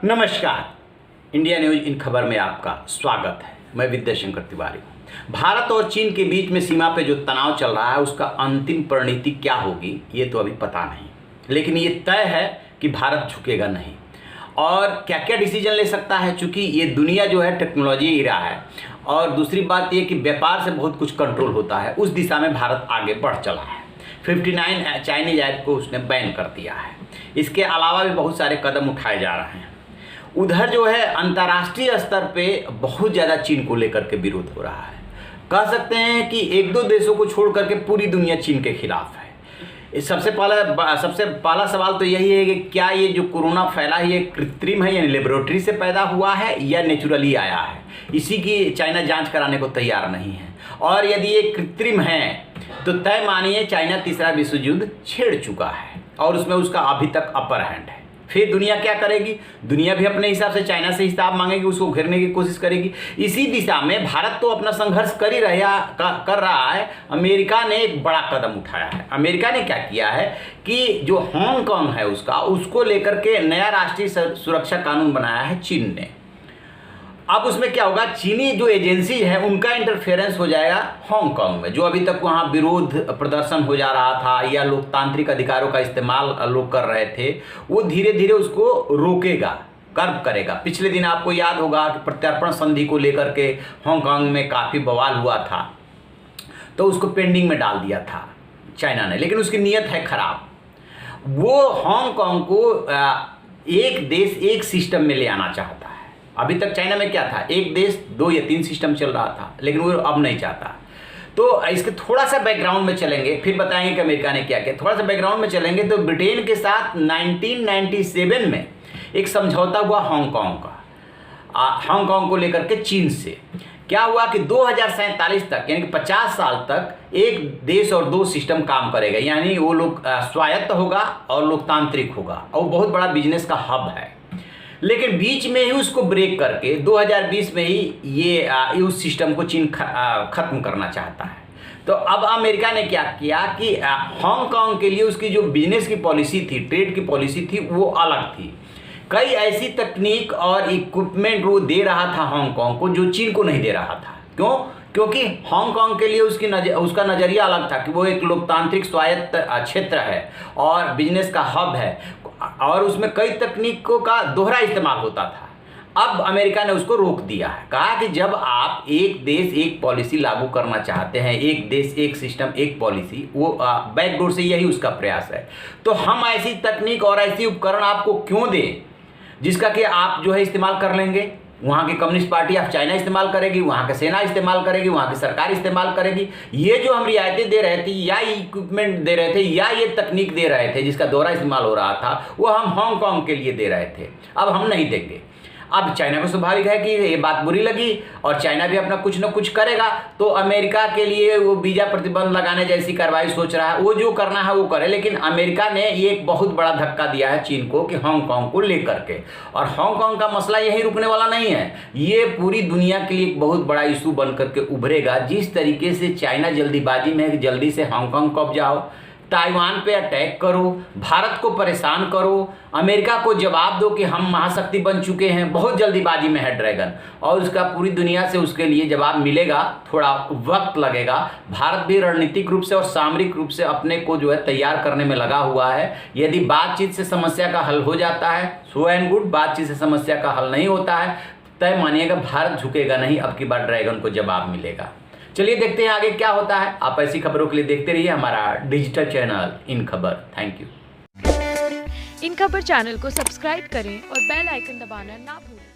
नमस्कार। India news in खबर में आपका स्वागत है। मैं विद्याशंकर तिवारी हूँ। भारत और चीन के बीच में सीमा पे जो तनाव चल रहा है उसका अंतिम परिणति क्या होगी ये तो अभी पता नहीं, लेकिन ये तय है कि भारत झुकेगा नहीं। और क्या क्या डिसीजन ले सकता है, चूँकि ये दुनिया जो है टेक्नोलॉजी इरा है, और दूसरी बात ये कि व्यापार से बहुत कुछ कंट्रोल होता है, उस दिशा में भारत आगे बढ़ चला है। 59 चाइनीज ऐप को उसने बैन कर दिया है। इसके अलावा भी बहुत सारे कदम उठाए जा रहे हैं। उधर जो है अंतर्राष्ट्रीय स्तर पे बहुत ज़्यादा चीन को लेकर के विरोध हो रहा है। कह सकते हैं कि एक दो देशों को छोड़ करके पूरी दुनिया चीन के खिलाफ है। सबसे पहला सवाल तो यही है कि क्या ये जो कोरोना फैला है ये कृत्रिम है, यानी लेबोरेटरी से पैदा हुआ है या नेचुरली आया है। इसी की चाइना जांच कराने को तैयार नहीं है। और यदि ये कृत्रिम है तो तय मानिए चाइना तीसरा विश्व युद्ध छेड़ चुका है और उसमें उसका अभी तक अपर हैंड है। फिर दुनिया क्या करेगी? दुनिया भी अपने हिसाब से चाइना से हिसाब मांगेगी, उसको घेरने की कोशिश करेगी। इसी दिशा में भारत तो अपना संघर्ष कर रहा है। अमेरिका ने एक बड़ा कदम उठाया है। अमेरिका ने क्या किया है कि जो हांगकांग है उसको लेकर के नया राष्ट्रीय सुरक्षा कानून बनाया है चीन ने। अब उसमें क्या होगा, चीनी जो एजेंसी है उनका इंटरफेरेंस हो जाएगा हांगकांग में। जो अभी तक वहाँ विरोध प्रदर्शन हो जा रहा था या लोकतांत्रिक अधिकारों का इस्तेमाल लोग कर रहे थे, वो धीरे धीरे उसको रोकेगा, कर्ब करेगा। पिछले दिन आपको याद होगा कि प्रत्यर्पण संधि को लेकर के हांगकांग में काफ़ी बवाल हुआ था, तो उसको पेंडिंग में डाल दिया था चाइना ने, लेकिन उसकी नीयत है खराब। वो हांगकांग को एक देश एक सिस्टम में ले आना चाहता है। अभी तक चाइना में क्या था, एक देश 2 या 3 सिस्टम चल रहा था, लेकिन वो अब नहीं चाहता। तो इसके थोड़ा सा बैकग्राउंड में चलेंगे, फिर बताएंगे कि अमेरिका ने क्या किया। थोड़ा सा बैकग्राउंड में चलेंगे तो ब्रिटेन के साथ 1997 में एक समझौता हुआ हांगकांग का, हांगकांग को लेकर के चीन से। क्या हुआ कि 2047 तक, यानी कि 50 साल तक एक देश और 2 सिस्टम काम करेगा, यानी वो लोग स्वायत्त होगा और लोकतांत्रिक होगा और बहुत बड़ा बिजनेस का हब है। लेकिन बीच में ही उसको ब्रेक करके 2020 में ही ये उस सिस्टम को चीन खत्म करना चाहता है। तो अब अमेरिका ने क्या किया कि हांगकांग के लिए उसकी जो बिजनेस की पॉलिसी थी, ट्रेड की पॉलिसी थी, वो अलग थी। कई ऐसी तकनीक और इक्विपमेंट वो दे रहा था हांगकांग को जो चीन को नहीं दे रहा था। क्यों? क्योंकि हांगकांग के लिए उसका नज़रिया अलग था कि वो एक लोकतांत्रिक स्वायत्त क्षेत्र है और बिजनेस का हब है, और उसमें कई तकनीकों का दोहरा इस्तेमाल होता था। अब अमेरिका ने उसको रोक दिया है, कहा कि जब आप एक देश एक पॉलिसी लागू करना चाहते हैं, एक देश एक सिस्टम एक पॉलिसी, वो बैकडोर से यही उसका प्रयास है। तो हम ऐसी तकनीक और ऐसी उपकरण आपको क्यों दें जिसका कि आप जो है इस्तेमाल कर लेंगे। वहाँ की कम्युनिस्ट पार्टी ऑफ चाइना इस्तेमाल करेगी, वहाँ की सेना इस्तेमाल करेगी, वहाँ की सरकार इस्तेमाल करेगी। ये जो हम रियायतें दे रहे थे या इक्विपमेंट दे रहे थे या ये तकनीक दे रहे थे जिसका दोहरा इस्तेमाल हो रहा था, वो हम हांगकांग के लिए दे रहे थे। अब हम नहीं देंगे। अब चाइना को स्वाभाविक है कि ये बात बुरी लगी और चाइना भी अपना कुछ न कुछ करेगा। तो अमेरिका के लिए वो वीज़ा प्रतिबंध लगाने जैसी कार्रवाई सोच रहा है। वो जो करना है वो करे, लेकिन अमेरिका ने ये एक बहुत बड़ा धक्का दिया है चीन को कि हांगकांग को लेकर के। और हांगकांग का मसला यही रुकने वाला नहीं है, ये पूरी दुनिया के लिए एक बहुत बड़ा इशू बन करके उभरेगा। जिस तरीके से चाइना जल्दीबाजी में है कि जल्दी से हांगकांग कब्जा हो, ताइवान पे अटैक करो, भारत को परेशान करो, अमेरिका को जवाब दो कि हम महाशक्ति बन चुके हैं, बहुत जल्दीबाजी में है ड्रैगन, और उसका पूरी दुनिया से उसके लिए जवाब मिलेगा, थोड़ा वक्त लगेगा। भारत भी रणनीतिक रूप से और सामरिक रूप से अपने को जो है तैयार करने में लगा हुआ है। यदि बातचीत से समस्या का हल हो जाता है सो एंड गुड, बातचीत से समस्या का हल नहीं होता है तय मानिएगा भारत झुकेगा नहीं, अब की बार ड्रैगन को जवाब मिलेगा। चलिए देखते हैं आगे क्या होता है। आप ऐसी खबरों के लिए देखते रहिए हमारा डिजिटल चैनल इन खबर। Thank you. इन खबर चैनल को सब्सक्राइब करें और बेल आइकन दबाना ना भूलें।